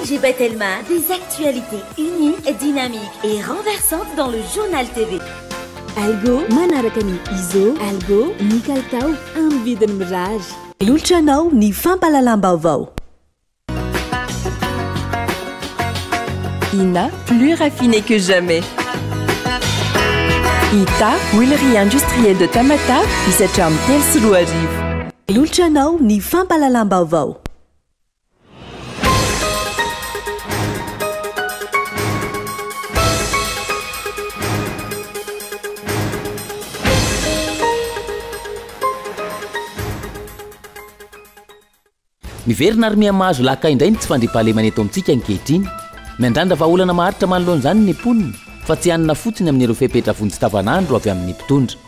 J'ai tellement des actualités uniques, dynamiques et renversantes dans le journal TV. Algo manaraka ny izo algo ny kalitao amin'ny vidiny mirage ilolotranao ny fampalalam-baovao. Ina, plus raffiné que jamais. Ita, huilerie industrielle de Tamata, hisatra amin'ny telo sy roa arivo. Ilolotranao ny fampalalam-baovao. Miverina ary miamahazo laka indray ny tsy fandriam-pahalemana eto amintsika ankehitriny. Miandrandra vahaolana maharitra manoloana izany ny mponina fa tsy hanina fotsiny amin'ireo fepetra vonjy-tavanandro avy amin'ny mpitondra.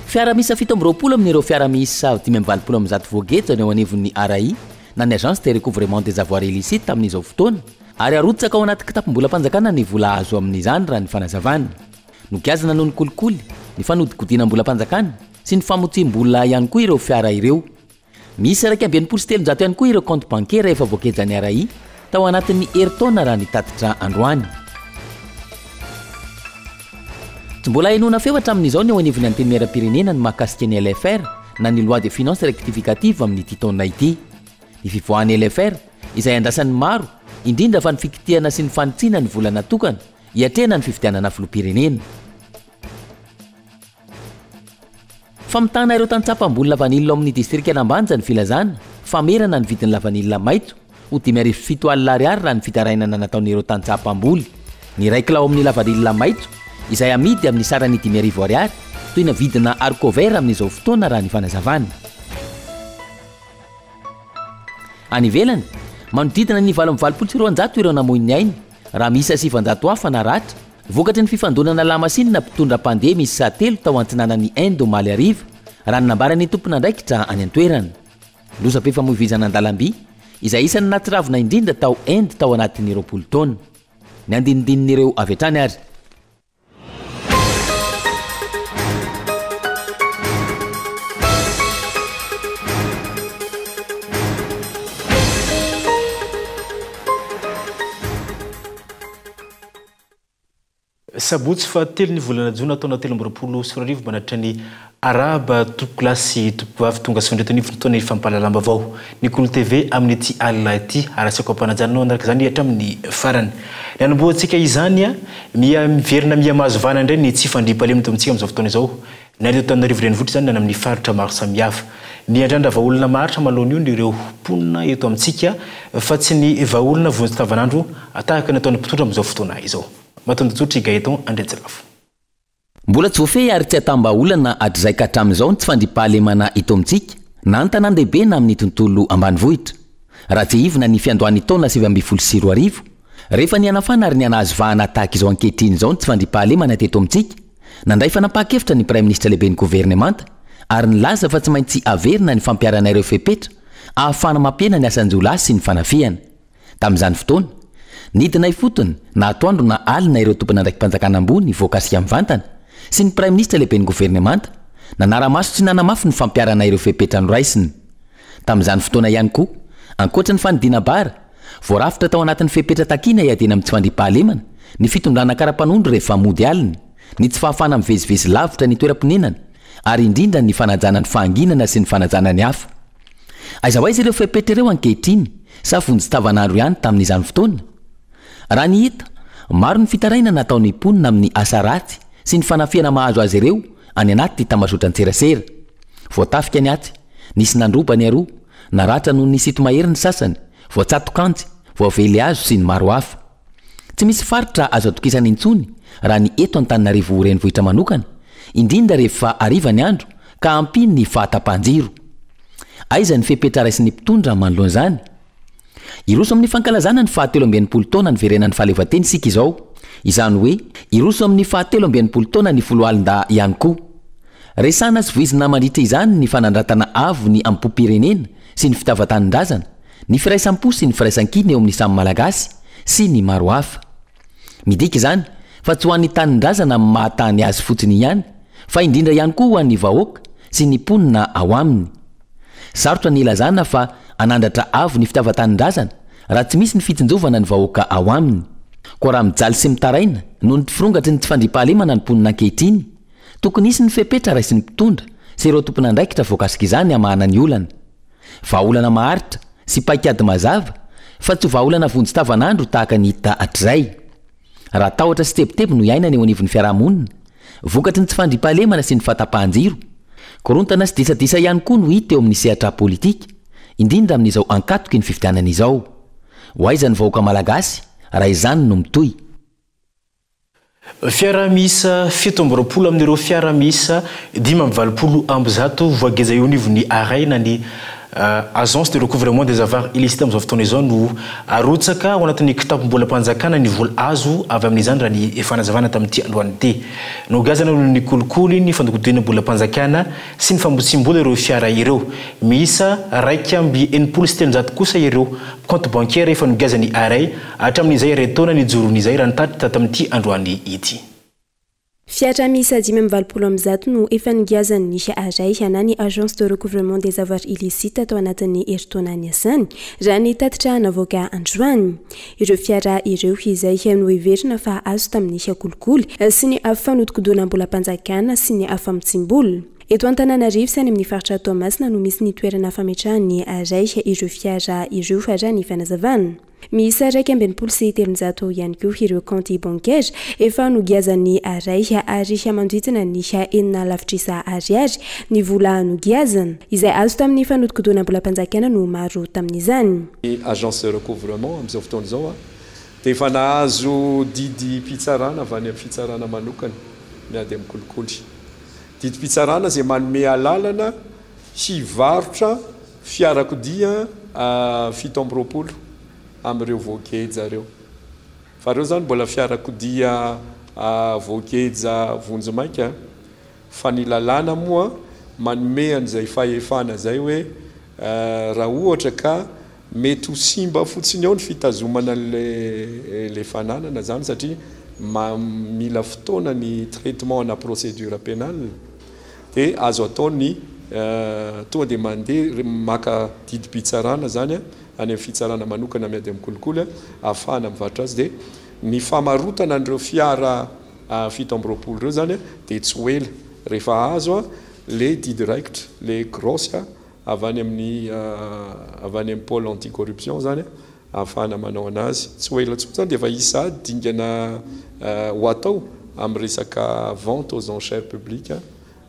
Fiara miisa 720 amin'ireo fiara miisa 520 amin'ny zato voagetsa eo anivon'ny RAI na ny agence de recouvrement des avoirs illicites tamin'izao fotoana ary arotsaka ao anaty kitapom-bola-panjakana ny vola azo amin'izany raha ny fanazavana. Nogazana noho ny kolikoly, ny fanodikodinam-bola-panjakana sy ny famotsiam-bola ihany koa ireo fiara ireo. Misy raika amby 700 ihany koa ireo compte bancaire efa voakejany RAI tao anatin'ny herintaona raha ny tatitra androany. Tsy mbola hainoana fehatra amin'izao ny eo anivon'ny antenimieram-pirenena ny mahakasika ny LFR na ny loi de finances rectificative amin'ny ity taona ity. Ny fivoahan'ny LFR izay andrasan'ny maro indrindra fa ny fikitihana sy ny fanitsiana ny vola natokana hiatrena ny fifidianana filoham-pirenena. Famitana ireo tantsapam-bola lavanilina amin'ny distrika Anambanja ny filazana famerana ny vidin'ny lavanilina maitso ho 5,7 alina raha ny fitarainana nataon'ireo tantsapam-bola. Ny ray kilao amin'ny lavanilina maitso izay amidy amin'ny sarany 5,000 ariary toy na vidina haricot amin'izao fotoana raha ny fanazavana. Any ivelany manodidina ny 8,200 ireo namoyny ainy raha misy 700 hafa naratra. Vokatry ny fifandonana lamasinina mpitondra mpandeha misy 3 tao antsinanan'ny Inde omaly ariva raha ny nambarany tompona ndraikitra any an-toerana. Losa-pifamoivoizana an-dalamby izay isan'ny natsiravina indrindra tao Inde tao anatin'ny 20 taona. Ny andinindin'ireo avy hatrany ary. Sabotsy fa telo ny volana jona taona 2024 manatra ny araba tokolasy tokovavy tonga sy fandretonivy taona fampalalam-baovao ny Kolo TV amin'ny ity alina ity arasako ampanajana anaraka izany hatramin'ny farany. Ny anomboantsika izany miverina mihamazovana indray ny tsy fandriam-pahalemana eto amintsika amin'izao fotoana izao. Na eto Antananarivo renivohitra izany na amin'ny faritra maro samihafa. Ny andrandra vahaolana maharitra malohany io ireo mponina eto amintsika fa tsy ny vahaolana vonjy-tavanandro tahaka ny ataon'ny mpitondra amin'izao fotoana izao. Matondotsotry Gaeton Andretsirafo. Mbola tsy voafehy ary tsy atambaolana atrazaika hatramin'izao ny tsy fandriam-pahalemana eto amintsika na ny tanàn-dehibe na amin'ny tontolo ambanivohitra. Raha tsy hivina ny fiandohan'ny taona 2024 rehefa ny anafana ary ny anahazovahana tahaka izao ankehitriny izao ny tsy fandriam-pahalemana teto amintsika nandray fanapahakevitra ny Prime Ministre lehibe ny gouvernemanta ary nilaza fa tsy maintsy averina ny fampiarana ireo fepetra ahafahana mampiena ny asan-jolahy sy ny fanafihana. Tamin'izany fotoana nidina ifotony na atoandro na alina ireo tompona andraiki-panjakana ambony voakasika amin'ny vantana sy ny Prime Ministre lehibe ny gouvernemanta nanara-maso sy nanamafy ny fampiarana ireo fepetra noraisiny. Tamin'izany fotoana ihany koa ankoatra ny fanidina bara voarafitra tao anatin'ny fepetra takina hiadina amin'ny tsy fandriam-pahalemana ny fitondrana kara-panondro rehefa mody alina, ny tsy fahafana mivezivezy lavitra ny toeram-ponenana ary indrindra ny fanajana ny fahanginana sy ny fanajana ny hafa. Aiza ho aiza ireo fepetra ireo ankehitriny sa vonjy-tavanandro ihany tamin'izany fotoana. Raha ny hita, maro ny fitaraina nataon'ny mponina amin'ny asa ratsy sy ny fanafiana mahazo azy ireo any anaty tambazotra an-tserasera. Voatafika ny atsy, nisy nandroba ny aroa, naratra noho ny sito-mahery ny sasany, voatsatokantsy, voavely azo sy ny maro hafa. Tsy misy faritra azo atokisana intsony raha ny eto Antananarivo renivohitra manokana, indrindra rehefa ariva ny andro ka ampiny ny fahatam-panjiro. Aiza ny fepetra raisin'ny mpitondra manoloana izany? Iroso amin'ny fankalazana ny 720 taona ny verenan'ny fahaleovan-teny sika izao. Izany hoe iroso amin'ny 720 taona ny foloalinda ihany koa. Resana sy voizina mandritra izany ny fanandratana avo ny ampom-pirenena sy ny fitavatanin-drazana, ny firaisampo sy ny firaisan-kina eo amin'ny samy malagasy sy ny maro hafa. Midika izany fa tsy ho an'ny tanin-drazana amin'ny mahatany azy fotsiny ihany, fa indrindra ihany koa ho an'ny vahoaka sy ny mponina ao aminy. Sarotra ny ilazana fa anandratra avo ny fitavan-tanindrazana raha tsy misy ny fitsinjovana ny vahoaka ao aminy. Koa raha mijaly sy mitaraina noho ny firongatry ny tsy fandriampahalemana ny mponina ankehitriny, tokony isy ny fepetra raisy ny mpitondra sy ireo tompona andraikitra voakasika izany amahana ny olana. Vahaolana maharitra sy paikady mazava fa tsy vahaolana vonjy-tavanandro tahaka ny hita hatrizay. Raha tahotra sy tebotebo no iainana eo anivon'ny fiarahamonina, vokatry ny tsy fandriampahalemana sy ny fahatapahan-jiro, korontana sy disadisa ihany koa no hita eo amin'ny sehatra politika, indrindra amin'izao ankatoky ny fifidianana izao. Hoaiza ny vahoaka malagasy raha izany no mitohy. Fiara miisa 720 amin'ireo fiara miisa 520 voageza eo anivon'ny araina ny agence de recouvrement des avoirs illicites amin'izao fotoana izao no arotsaka ao anatin'ny kitapom-bolam-panjakana ny vola azo avy amin'izany raha ny fanazavana tamin'ity androany ity. Nogazana noho ny kolikoly ny fandokodena bolam-panjakana sy ny fambotsiam-bola ireo fiara ireo. Miisa 2.7 kosa ireo compte bancaire efa nogazany aray hatramin'izay retaona ny joron'izay raha nitatitra tamin'ity androany ity. Fiatra miisa 520 no efa nigazany nisy aray hanany agence de recouvrement des avoirs illicites atao anatin'ny herintaona niasany raha nitatitra navoaka Juin. Ireo fiara ireo izay noheverina fa azo tamin'ny kolikoly sy ny fanodikodonam-bolam-panjakana sy ny afamitsim-bola. Eto Antananarivo sy any amin'ny faritra Toamasina no misy ny toerana fametrahany aray ireo fiara ireo fa raha ny fanazavana. Miisa 2.7 ihany koa ireo compte bancaire efa nogazany aray ary mandritana ny 9 lavitrisa ariary ny vola nogazana izay azo tamin'ny fanodikodonam-bolam-panjakana no maro tamin'izany. Agence de recouvrement amin'izao fotoana izao dia efa nahazo didy pitsarana avy any amin'ny fitsarana manokana miady amin'ny kolikoly. Didy pitsarana izay manome alalana hivarotra fiarakodia 720 amin'ireo voageja ireo. Fa ireo zany mbola fiarakodia voageja vonjomaika fa ny lalàna moa manome an'izay fahefana zay hoe raha ohatra ka mety ho simba fotsiny ao ny fitazomana le fananana zany satria mila fotoana ny traitement na procédure pénale dia azo atao ny tonga dia mandeha maka didy pitsarana zany any amin'ny fitsarana manokana miady amin'ny kolikoly ahafahana mivarotra azy dia ny famarotana an'ireo fiara 720 ireo zany dia tsy ho ela rehefa azo le didy raikitra le grosse avy any amin'ny pôle anticorruption zany ahafahana manao anazy tsy ho ela tsoko zany dia efa isa dingana ho atao amin'ny resaka vente aux enchères publiques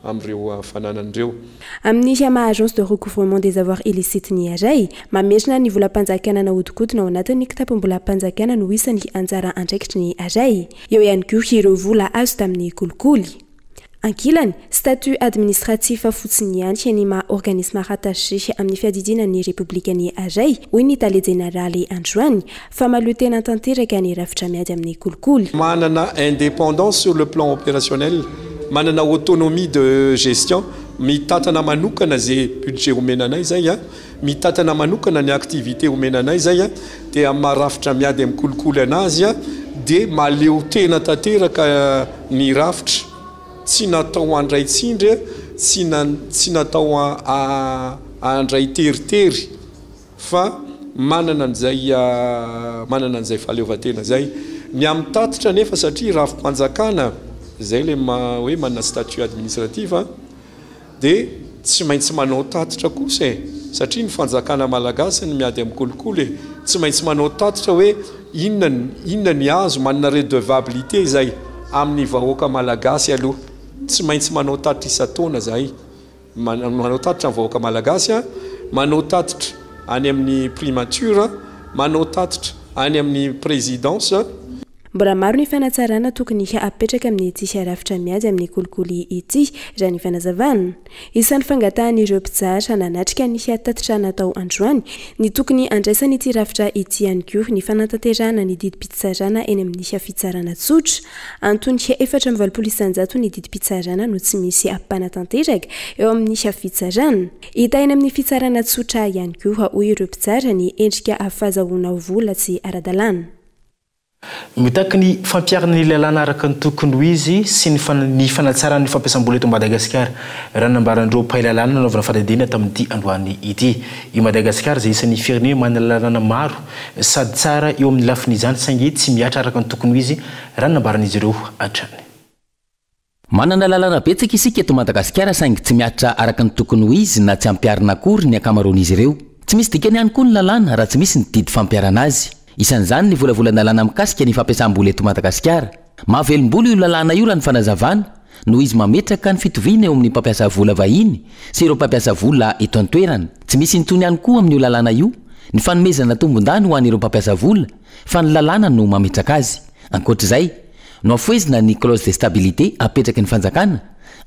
amin'ireo fananan'ireo. Amin'ny agence de recouvrement des avoirs illicites ny aray mamerina ny volam-panjakana nahodikotina ao anatin'ny kitapom-bolam-panjakana no isany anjara andraikitry ny aray. Eo ihany koa ireo vola azo tamin'ny kolikoly. Ankilany, statut administratif fotsiny ihany ny maha organisme rattaché amin'ny fiadidinan'ny républicainy aray hoy ny tale généraly Juin fa maloha tena tanteraka ny rafitra miady amin'ny kolikoly. Manana indépendance sur le plan opérationnel, manana autonomie de gestion, mitatana manokana zay budget omenanay zay mitatana manokana ny activité omenanay zay dia marafitra miady amin'ny kolikoly anazy dia maleo tena tanteraka ny rafitra, tsy natao andray tsindry, tsy natao andray teritery fa manana an'izay fahaleovan-tena zay miamitatitra nefa satria rafim-panjakana zay le hoe manana statut administratif dia tsy maintsy manao tatitra kosa satria ny fanjakana malagasy ny miady amin'ny kolikoly tsy maintsy manao tatitra hoe inona ny azo manana redevabilité zay amin'ny vahoaka malagasy aloha, tsy maintsy manao tatitra isan-taona zay manao tatitra ny vahoaka malagasy manao tatitra any amin'ny primature, manao tatitra any amin'ny présidence. Mbola maro ny fanatsarana tokony apetraka amin'ny ety rafitra miady amin'ny kolikoly ety raha ny fanazavana. Isan'ny fangatahan'ireo mpizaha nanatrika ny tatitra natao androany ny tokony andraisany ity rafitra ety ihany koa ny fanatanterahana ny didy pitsarana eny amin'ny fitsarana tsotra. Antony 420 ny didy pitsarana no tsy misy ampanatanteraka eo amin'ny fitsarana. Hita eny amin'ny fitsarana tsotra ihany koa hoy ireo mpizara ny endrika fahazahoana vola tsy ara-dalàna. mitaky ny fampiarana ny lalàna araka ny tokony ho izy sy ny fanatsarany fampiasam-bola eto Madagasikara raha nambarandreo mpailalàna nanaovana fanadina tamin'ity androany ity i Madagasikara izay isan'ny firenena manana lalàna maro sady tsara eo amin'ny lafin'izany saingy tsy miatra araka ny tokony ho izy raha nambaran'izy ireo hatrany. Manana lalàna betsaka isika eto Madagasikara saingy tsy miatra araka ny tokony ho izy na tsy ampiarina akory ny akamaroan'izy ireo. Tsy misy dikany ihany koa ny lalàna raha tsy misy ny didy fampiarana azy. Isan'izany ny volavolan lalàna mikasika ny fampiasam-bola eto Madagasikara. Mahavelom-bola io lalàna io raha ny fanazavana noho izy mametraka ny fitoviana eo amin'ny mpampiasa vola vahiny sy ireo mpampiasa vola eto an-toerana. Tsy misy intony ihany koa amin'io lalàna io ny fanomezana tombon-dany ho an'ireo mpampiasa vola fa ny lalàna no mametraka azy. Ankoatr'izay, no afoezina ny clause de stabilité apetraky ny fanjakana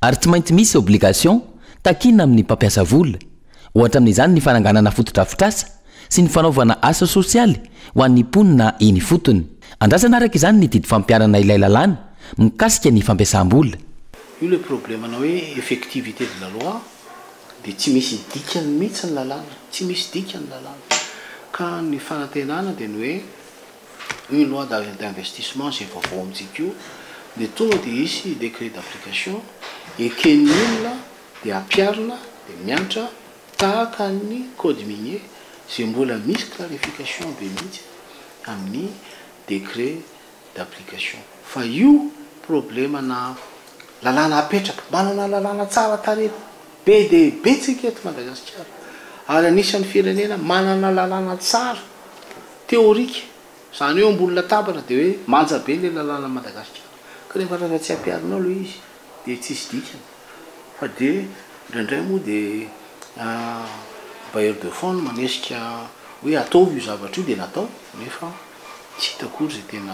ary tsy maintsy misy obligation takina amin'ny mpampiasa vola. Ohatra amin'izany ny fananganana fotodrafitrasa sy ny fanaovana asa sosialy ho an'ny mponina eny fotony. Andrasana araka izany ny didy fampiarana ilay lalàna mikasika ny fampiasam-bola. Io le problème na hoe effectivité de la loi dia tsy misy dikany mihitsy ny lalàna, tsy misy dikany lalàna. Ka ny fanantenana dia ny hoe une loi d'investissement zay vaovao amintsika io dia tonga dia isy décret d'application eken'ny olona dia ampiarina dia miantra tahaka ny code minier zay mbola misy clarification be mihitsy amin'ny décret d'application. Fa io problème na lalàna apetraka manana lalàna tsara tarehy be dia betsika eto Madagasikara ary anisan'ny firenena manana lalàna tsara théorique zany hoe ambony latabatra dia hoe manja be le lalàna Madagasikara ka rehefa raha tsy ampiarina aloha izy dia tsisy dikany fa dia indraindray moa dia bailleur de fonds manesika hoe ataovy io zavatra io dia natao nefa tsy hitakory zay tena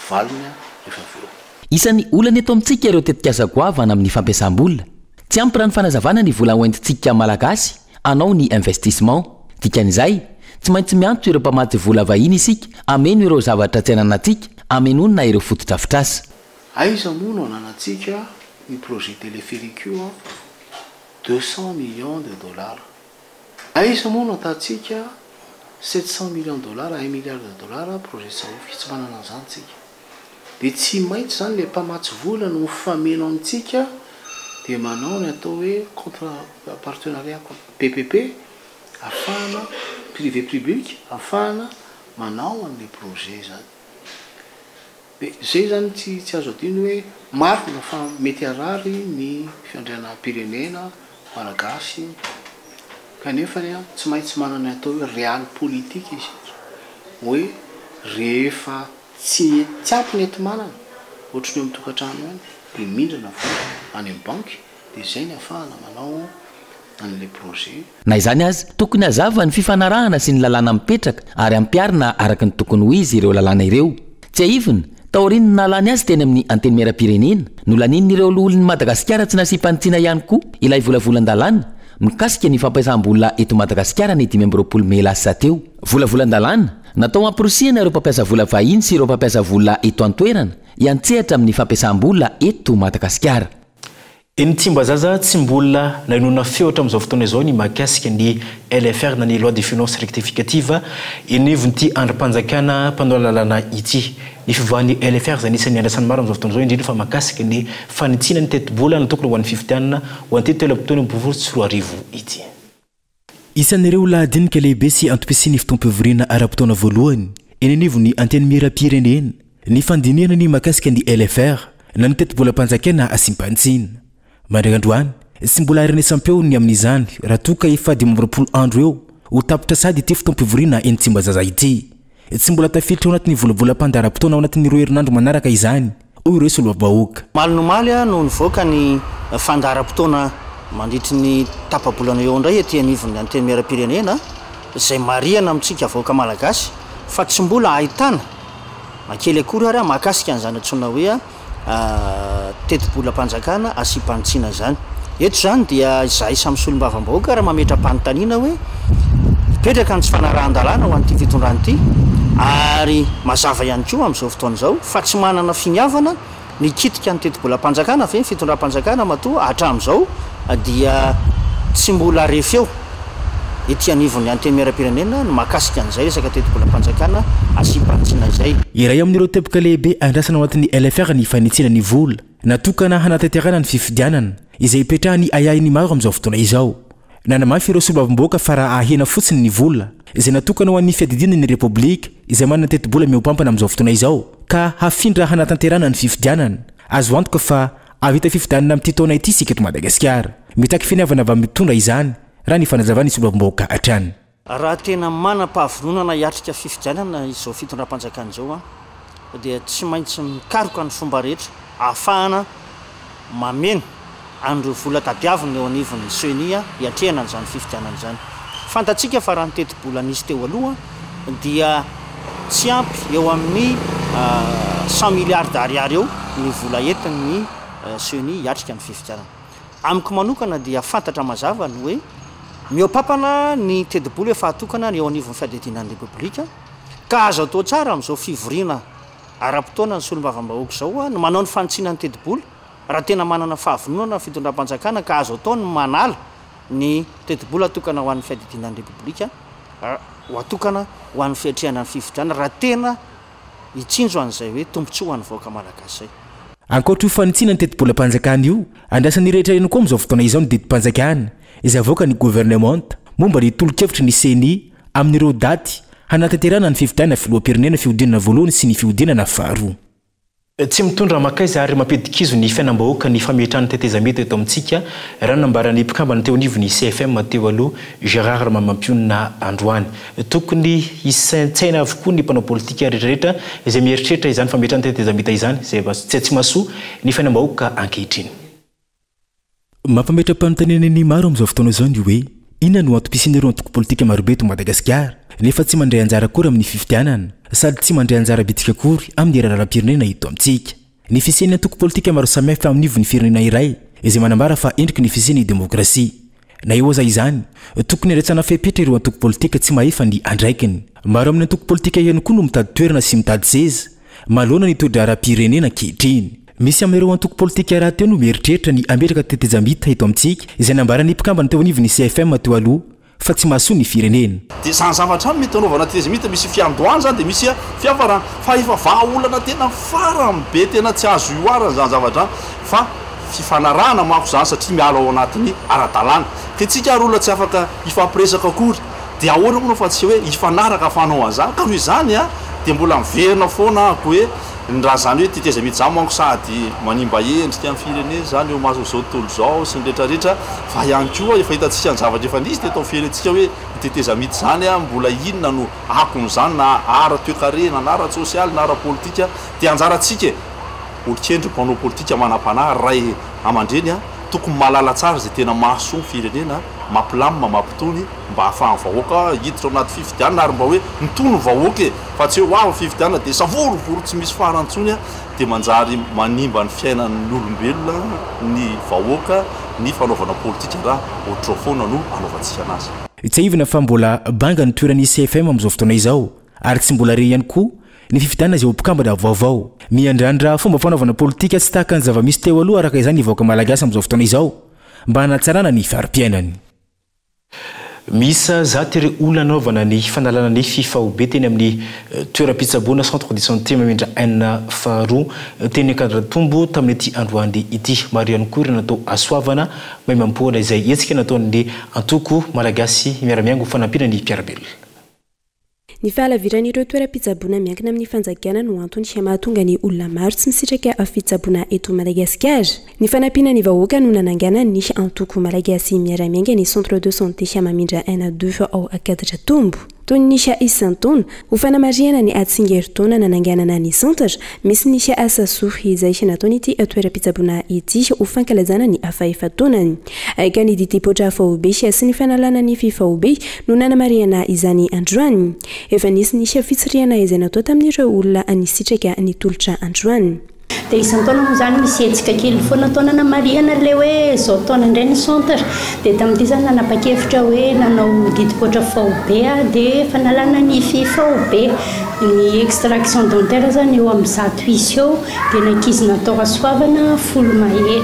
valina rehefa veo. Isan'ny olana eto amintsika ireo tetikasa goavana amin'ny fampiasam-bola. Tsy ampy raha ny fanazavana ny vola hoentintsika malagasy anao ny investissement. Dikan'izay tsy maintsy miantso ireo mpamatsy vola vahiny isika ameno ireo zavatra tsy ananantsika amenonina ireo fotodrafitrasa. Aiza moa no ananantsika ny projet téléphérique io 200 millions de dollars. Aiza moa no atantsika 700 millions de dollars à 1 milliard de dollars projet saofi tsy manana an'izany tsika. Dia tsy maintsy zany le mpamatsy vola no fameno amintsika dia manao ny atao hoe contrat partenariat PPP afahana privé public afahana manao an'le projet zany. Dia zay zany tsy azo adino hoe marina fa mety arary ny fiandrianam-pirenena malagasy kanefa tsy maintsy manana atao hoe réal politique izy hoe rehefa tsy ampy ny ety manana ohatrany amin'ny tokantrano any dia mindrana vola any amin'ny banky dia zay ny afahana manao an'le projet. Na izany azy tokony hazava ny fifanarahana sy ny lalàna mipetraka ary ampiarina araka ny tokony ho izy ireo lalàna ireo. Tsy aivina taoriny nalany azy teny amin'ny anteny meram-pirenena nolanin'ireo olon'ny Madagasikara tsy nasiam-panitsiana ihany koa ilay volavolan-dalàna mikasika ny fampiasam-bola eto Madagasikara ny 20 Mey lasa teo. Volavolan-dalàna natao amporosihana ireo mpampiasa vola vahiny sy ireo mpampiasa vola eto an-toerana iantsehatra amin'ny fampiasam-bola eto Madagasikara. Eny Tsimbazaza tsy mbola nainona feotra amin'izao fotoana izao ny mahakasika ny LFR na ny loi de finances rectificative enivon'ity andram-panjakana mpanao lalàna ity. Ny fivoahan'ny LFR zany isan'ny andrasany maro amin'izao fotoana izao indrindra fa mahakasika ny fanitsiana ny teti-bola natokony ho an'ny fifidianana ho an'ity telo am-potoana ambinifolo sy roa arivo ity. Isan'ireo lahadinika lehibe sy antom-pisiany fotoam-pivoriana ara-potoana voalohany eny anivon'ny anteny miram-pirenena ny fandinihana ny mahakasika ny LFR na ny teti-bola mpanjakana asim-pantsina. Mandrakandroany sy mbola arenesampeo ny amin'izany raha toka efa 20 andro eo ho tapitra sady ity fotoam-pivoriana eny Tsimbazaza ity. Tsy mbola tafiditra ao anatin'ny volavolam-pandaharam-potoana ao anatin'ny 2 herinandro manaraka izany hoy ireo soloam-bahoaka. Malinomaly no nivoaka ny fandaharam-potoana mandritry ny tapabolana eo indray ety anivon'ny anteny miram-pirenena izay marihana amintsika vahoaka malagasy fa tsy mbola ahitana makely akory ary mahakasika an'izany antsoina hoe teti-bola mpanjakana asy-pantsiana zany. Eto zany dia izahay samy solombavam-bahoaka raha mametra-panontaniana hoe mipetraka ny tsy fanarahan-dalàna ho an'ity fitondrana ity ary mazava ihany koa amin'izao fotoana izao fa tsy manana finiavana ny kitika ny teti-bola mpanjakana fa ny fitondram-panjakana matoa hatramin'izao dia tsy mbola refeo ety anivony anteny miara-pirenena no mahakasika an'izay resaka teti-bola mpanjakana asimpatsina izay iray amin'ireo teboka lehibe andrasana ao anatin'ny LFR ny fanitsina ny vola natokana hanatanterana ny fifidianana izay ipetrahany ayainy maro amin'izao fotoana izao nanamafy ireo solombavam-boaka fa raha ahena fotsiny ny vola izay natokana ho an'ny fiadidinany repoblika izay manana teti-bola miompampana amin'izao fotoana izao ka hafindra hanatanterana ny fifidianana azo antoka fa avita fifidianana amin'ity taona ity sika eto Madagasikara mitaky finiavana avy mitondra izany raha ny fanazavany solombavam-boaka hatrany raha tena manam-pahavononana hiatrika fifidianana izao fitondram-panjakana izao dia tsy maintsy mikaroka ny fomba rehetra ahafahana mameno andro vola tabiavina eo anivon'ny senia hiatrehana an'izany fifidianana izany fantatsika fa raha ny teti-bola nisy teo aloha dia tsy ampy eo amin'ny 100 milliards d'ariary eo ny vola entin'ny senia hiatrika ny fifidianana amiko manokana dia fantatra mazava ny hoe miopampana ny teti-bola efa atokana ny eo anivon'ny fiadidinan'ny repoblika ka azo atao tsara amin'izao fivoriana ara-potoana ny solombavam-bahoaka izao no manao ny fanitsiana ny teti-bola raha tena manana fahavononana fitondram-panjakana ka azo atao ny manala ny teti-bola atokana ho an'ny fiadidinan'ny repoblika ho atokana ho an'ny fiatrehana ny fifidianana raha tena hitsinjo an'izay hoe tombontsoa ho an'ny vahoaka malagasy zay ankoatra io fanitsiana ny teti-bola-mpanjakana io andrasan'ny rehetra reny koa amin'izao fotoana izao ny didi-mpanjakana izay avoaka ny gouvernement momba ny tolo-kevitra ny seni amin'ireo daty hanatanterana ny fifidianana filoam-pirenena fihodinana voalohany sy ny fihodinana faharoa tsy mitondra makaiza ary mampedikizo ny fiainam-bahoaka ny fametrahany tetezamety eto amintsika raha nambarany mpikambana teo anivony CFM teo aloha Gérard Mamampiona Androany tokony hisaintsaina avokoa ny mpanao politika rehetrarehetra izay mieritreritra izany fametrahany tetezamety izany izay tsy masoa ny fiainam-bahoaka ankehitriny mampametra-panontaniana ny maro amin'izao fotoana izao ny hoe inona no antom-pisian'ireo antoko politika marobe eto Madagasikara nefa tsy mandray anjara akory amin'ny fifidianana sady tsy mandray anjara bitika akory amin'ny raharam-pirenena eto amintsika ny fisian'ny antoko politika maro samihafa amin'ny nivon'ny firenena iray izay manambara fa endriky ny fisian'ny demokrasia na eo aza izany tokony handratsana fepetra ireo antoko politika tsy mahefa ny andraikiny maro amin'ny antoko politika ihany koa no mitady toerana sy mitady seza maloana ny toedra raharam-pirenena ankehitriny misy amin'ireo antoko politika raha teo no mieritreritra ny ametraka tetezamita eto amintsika izay nambarany mpikambana teo anivon'ny CFM teo aloha fa tsy mahasoa ny firenena dia zany zavatra mety anaovana tetezamita misy fiandohany zany dia misy fiavarana fa efa vahaolana tena farany be tena tsy azo ioarana zany zavatra fa fifanarahana mako zany satria miala ao anatin'ny ara-dalàna ka tsika ary olona tsy afaka ifampiresaka akory dia ahoana moa fa tsy hoe ifanaraka fanao an'izany ka noho izany dia mbola miverina foana ako hoe ny raha zany hoe tetezamita zany manko sady manimba endrika amin'ny firenena zany eo maso zao tontolo zao sy ny rehetrarehetra fa ihany koa efa hitantsika ny zavatra efa nisy dia atao firenentsika hoe tetezamita zany mbola inona no akon'izany na ara-toekarena na ara-sosialy na ara-politika dia anjaratsika olon-kendry mpanao politika manam-panahy ray amandreny tokony mahalala tsara izay tena mahasoa ny firenena mampilamina mampitony mba hahafahan'ny vahoaka hiditra ao anaty fifidianana ary mba hoe mitony vahoaka fa tsy hoe hoavy fifidianana dia savorovoro tsy misy farantsony dia manjary manimba ny fiainan'ny olombelona ny vahoaka ny fanaovana politika raha ohatrao foana no anaovantsika anazy tsy aivina fa mbola banga ny toeran'ny CFM amin'izao fotoana izao ary tsy mbola re ihany koa ny fifidianana izay mpikambana vaovao miandrandra fomba fanaovana politika tsy tahaka ny zava-misy teo aloha araka izany vahoaka malagasy amin'izao fotoana izao mba hanatsarana ny fari-piainany misa zaty ireo olona anaovana ny fanalana ny fifaobe teny amin'ny toeram-pitsaboana centre de santé mamindra enina faharoa teny Ankadiratombo tamin'ny ity androany ity maro ihany koa ireo natao asoavana mahay mampoana izay etsika nataon'ny antoko malagasy miara-miango fanampina ny mpiarabelona ny fahalaviran'ireo toeram-pitsaboana miankina amin'ny fanjakana no antony sy mahatonga ny olona maro tsy misitraka fitsaboana eto Madagasikara ny fanampiana ny vahoaka no nanangana ny antoko malagasy miara-mianga ny centre de santé sy mamindra ena 2 ao Ankadiratombo toy nisy isan-taona ho fanamariana ny atsingeritaona nananganana ny centre misy nisy asa soa izay sy nataony ity toeram-pitsaboana ity ho fankalazana ny fahefa-taonany aika ny ditipotra faobe sy ny fanalana ny fifaobe no nanamariana izany androany efa nisy fitsiriana izay natao tamin'ireo olona anisitraka ny tolotra androany dia isan-taona moa zany misy hetsika kely foana taona namariana le hoe zao taona indray ny centre dia tamin'ity zany nanapa-kevitra hoe nanao ditipotra faobe dia fanalana ny fifaobe ny extraction dentaire zany eo amin'ny 100 isy eo dia nankizy natao asoavana folo mahery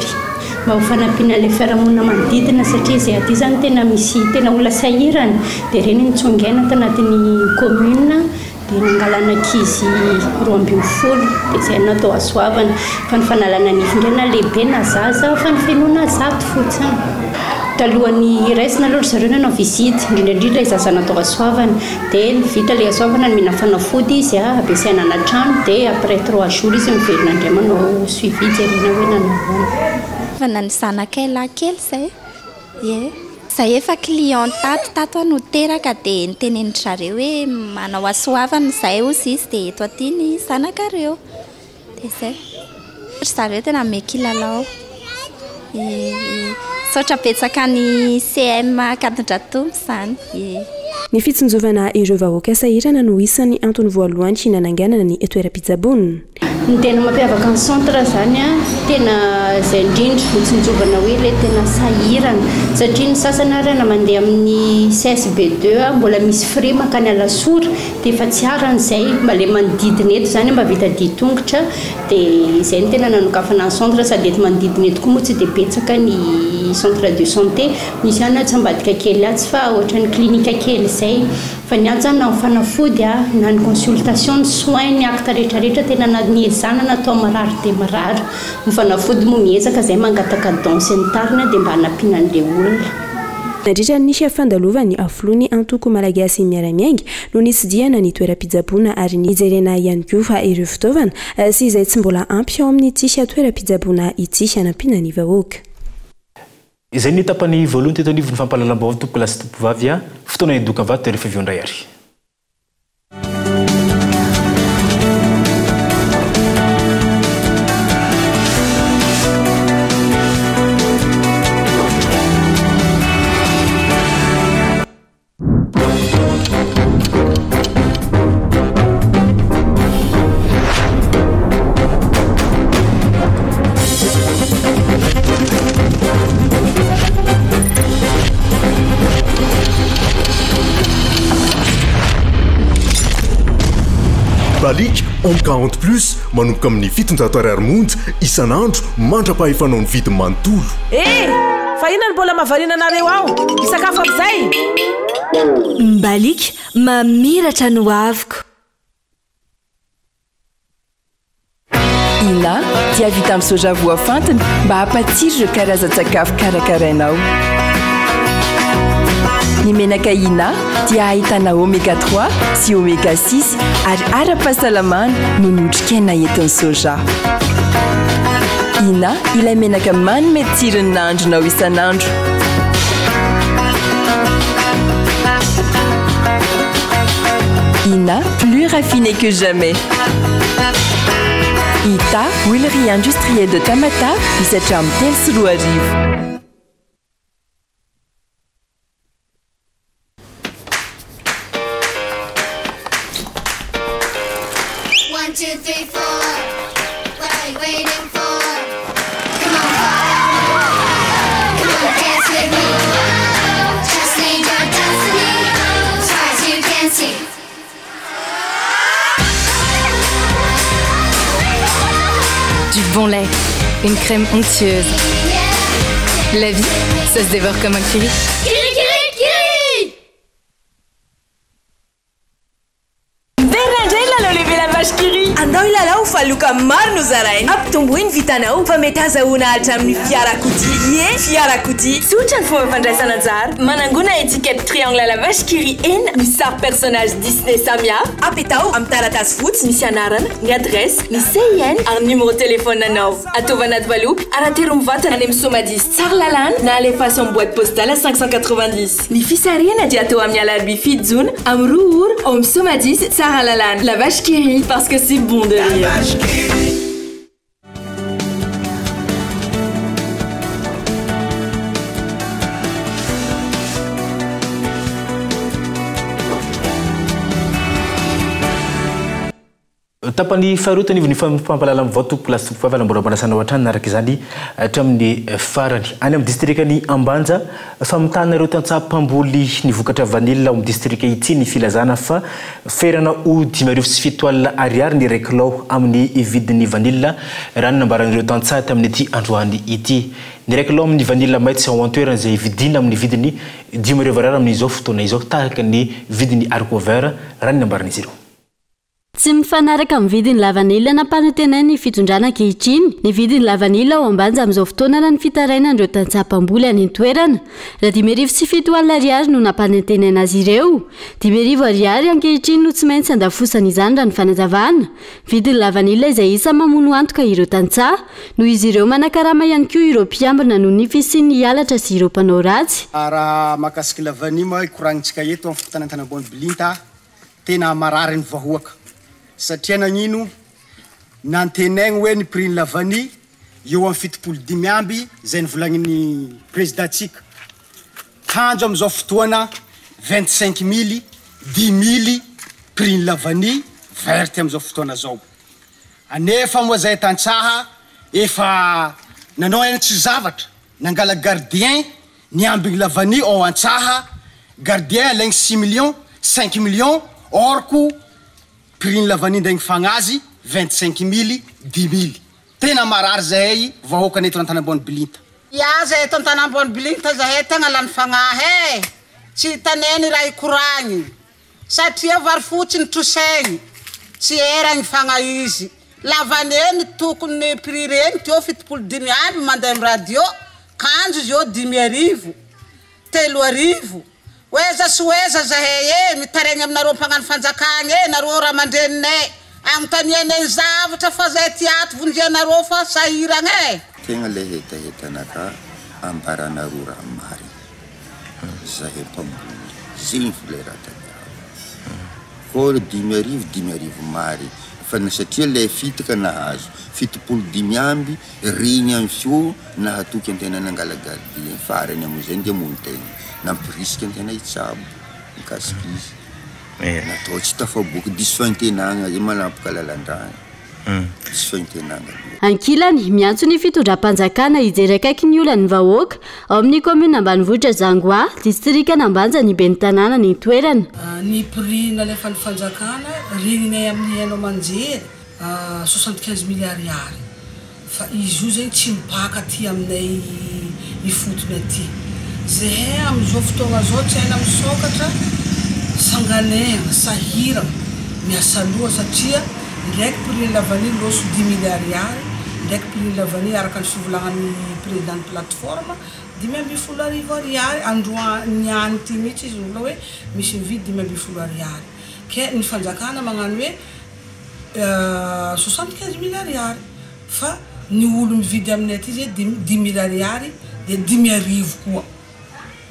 mba ho fanampiana le fiarahamonina manodidina satria izay aty zany tena misy tena olona sahirana dia reny nitsongaina tanatin'ny commune dia nangalana ankizy 12 dia izay natao asoavana fa ny fanalana nifindrena lehibe na zaza fa ny fenoana zato fotsiny talohan'ny raisina aloha zareo nanao visite indrindraindrindra izaza natao asoavana dia vita le asoavana ny mihina fanafody izy ampiasaina anatrano dia après 3 jours izy miverina indray manao suivi jerena hoe nanaovana fa nany zanakay lahy kely zay zay efa client tato no teraka dia nitenenitra zareo hoe manao asoavana zay ozy izy dia eto aty ny zanakareo dia zay zareo tena ame kilalao sotra betsaka ny CM Kadindratompo zany ny fitsinjovana ireo vahoaka sahirana no isan'ny antony voalohany sy nananganana ny toeram-pitsabonana ny tena mampiavaka ny centre zany tena izay indrindra mitsinjovana hoe le tena sahirana satria ny sasany arana mandeha amin'ny CSB2 mbola misy frais makany alasora dia efa tsy aran'izay mba le manodidina eto zany mba vita ditongotra dia izay ny tena nanokafana ny centre sady eto manodidina eto koa moa tsy dia betsaka ny centre de santé misy ana tsy ambadika kely atsy fa ohatran'ny klinika kely izay fa ny azy zany na ny fanafody na ny consultation ny soin ny acte rehetrarehetra tena niezana natao marary dia marary ny fanafody moa miezaka izay mangataka danse ny tarina dia mba hanampiana an'ilay olona nadritra nisy afandalovany aflohany antoko malagasy miaramiainga no nitsidiana ny toeram-pitsaboana ary nijerena ihany koa fa ireo fitaovana sy izay tsy mbola ampy ao amin'ny tsisy toeram-pitsaboana itsy hanampiana ny vahoaka izay ny tapany voalohany teto anivony fampahalalam-baovao tompo lasy tompo vavy fotoana idoka vato rehefa viondray ary Balik om 40+ manomboka amin'ny 700 monja isan'andro mandra-pahefanao ny vidiny manontolo. Fa inona ny mbola mavarinanareo ao? Isakafo amin'izay? Mbalik mamiratra no aviko. Ina dia vita amin'ny soja voafantina mba hampatsiro ireo karazan-tsakafo karakarainao. Ny menaka Ina dia ahitana oméga 3 sy oméga 6 ary ara-pahasalamana no notrikaina entin'ny soja. Ina ilay menaka manome tsirony nandronao isan'andro. Ina plus raffiné que jamais. Ita huilerie industrielle de Tamata misatra amin'ny telo sy roa arivo. Du bon lait, une crème onctueuse. La vie, ça se dévore comme un kiri. Kiri, kiri, kiri! Andao ilalao fa loka maro no zarainy ampitomboiny vitanao fa mety azahoana ahatra amin'ny fiarakodia fiarakodia tsotra ny fomba fandraisana anjara manangona étiquette triangle à la vache qui rit enina misy sary personnage Disney samihafa apetao amin'ny taratasy fotsy misy anarana ny adresse ny CIN ary numéro téléphone anao ataova anaty valopy aratero mivatana any amin'ny somadis tsara lalàna na alefaso amin'ny boîte postale à 590 ny fisariana dia atao amin'ny alarbi fito jona amin'ny roa ora ao amin'ny somadis tsara lalàna la vache qui rit parce que c'est bon de rire. Tapany faharotany ivony fampalala amin'ny vatompo lasy tompo vavy mbola manasana ohatrany naraka izany hatramin'ny farany any amin'ny distrikany Ambanja famitana ireo tantsaha-pamboly ny vokatra vanila ao amin'ny distrika ity ny filazana fa ferana ho 507 ariary ny iray kilao amin'ny vidiny vanila raha ny nambaran'ireo tantsaha tamin'ny ity androany ity ny raiky aloha amin'ny vanille maître sy en toerana zay vidina amin'ny vidiny 10 arivo ariary amin'izao fotoana izao tahaka ny vidiny haricot vert raha ny nambaran'izy ireo. Tsy mifanaraka amin'ny vidiny la vanille na panetena ny fitondrana ankehitriny. Ny vidiny la vanille ao ambanja amin'izao fotoana na ny fitarainan'ireo tantsapam-boly any an-toerana. Raha 5,7 ariary no nampanentenana azy ireo. 5 ariary ankehitriny no tsy maintsy andafosana izany raha ny fanazavana. Vidiny la vanille izay isa mamono antoka ireo tantsaha, noho izy ireo manakarama ihany koa ireo mpiambina noho ny fisian'ny hialatra sy ireo mpanao ratsy. Raha mahakasika la vanille moa koragnitsika eto amin'ny fotoana an-tanambony Bilinta tena marary ny vahoaka. Satria nagnino nantenaigny hoe ny prix ny lavani eo amin'ny 7,5 amby zay nivolagniny présidentsika. Tanjo amin'izao fotoana 25,000, 10,000 prix ny lavani verte amin'izao fotoana zao. Anefa moa zay tantsaha efa nanao aina tsy zavatra nangala gardien ny ambiny lavani ao antsaha gardien alaigny 6 millions 5 millions orko prix ny lavani ndegny fagnazy 25,000, 10,000. Tena marary zahay vahoaka neto an-tanambony Bilinta. Ya zay eto an-tanambony Bilinta zahay tegna lany fagnahy tsy taneny raha ikoragny satria vary fotsiny trosaigny tsy era ny fagna izy. Lavaneny tokony prix reny teo 7,5 amby mandeha amin'ny radio kanjo izy eo 10 arivo 3 arivo. Weza suweza zahay mitaregny aminareo mpagnano fanjakagny nareo raha mandreninay agnontanianay zavatra fa zay tiato vonjenareo fa sahiragna tegna le hetahetanaka ambaranareo raha mary zahay mpamboly zegny folera tadiavo ko 10 arivo mary fa na satria le fitaka nahazo 7,5 amby regny amin'ny fio nahatoky antena nangala gardien farany am'izay ndia montegna nampirisika antena itsabo mikasika izy natao tsy tafaboaky diso fahintenagna zay manapaka lalan-dragna diso fahintenagna. Ankilany miantso ny fitondram-panjakana ijery akaiky ny olany vahoaka ao amin'ny commune ambanivohitra Zangoa, district Nambanja ny ben'ny tanàna ny toerana. Ny prix nalefa ny fanjakana regninay amin'ny hainao manjery 75,000 ariary fa izy io zegny tsy mipaka aty aminay ifotony aty. Zahay amin'izao fotoagna zao tsy haina misokatra sanganegna sahiragna miasa loha satria ndraiky prix lavani loso 10,000 ariary ndraiky prix lavani araka ny fivolagnan'ny président plateforme 10,000 ariary androany ty mihitsy izy vola hoe misy mividy 10,000 ariary ke ny fanjakana magnano hoe 75,000 ariary fa ny olo mividy aminay aty zay 10,000 ariary de 10 arivo koa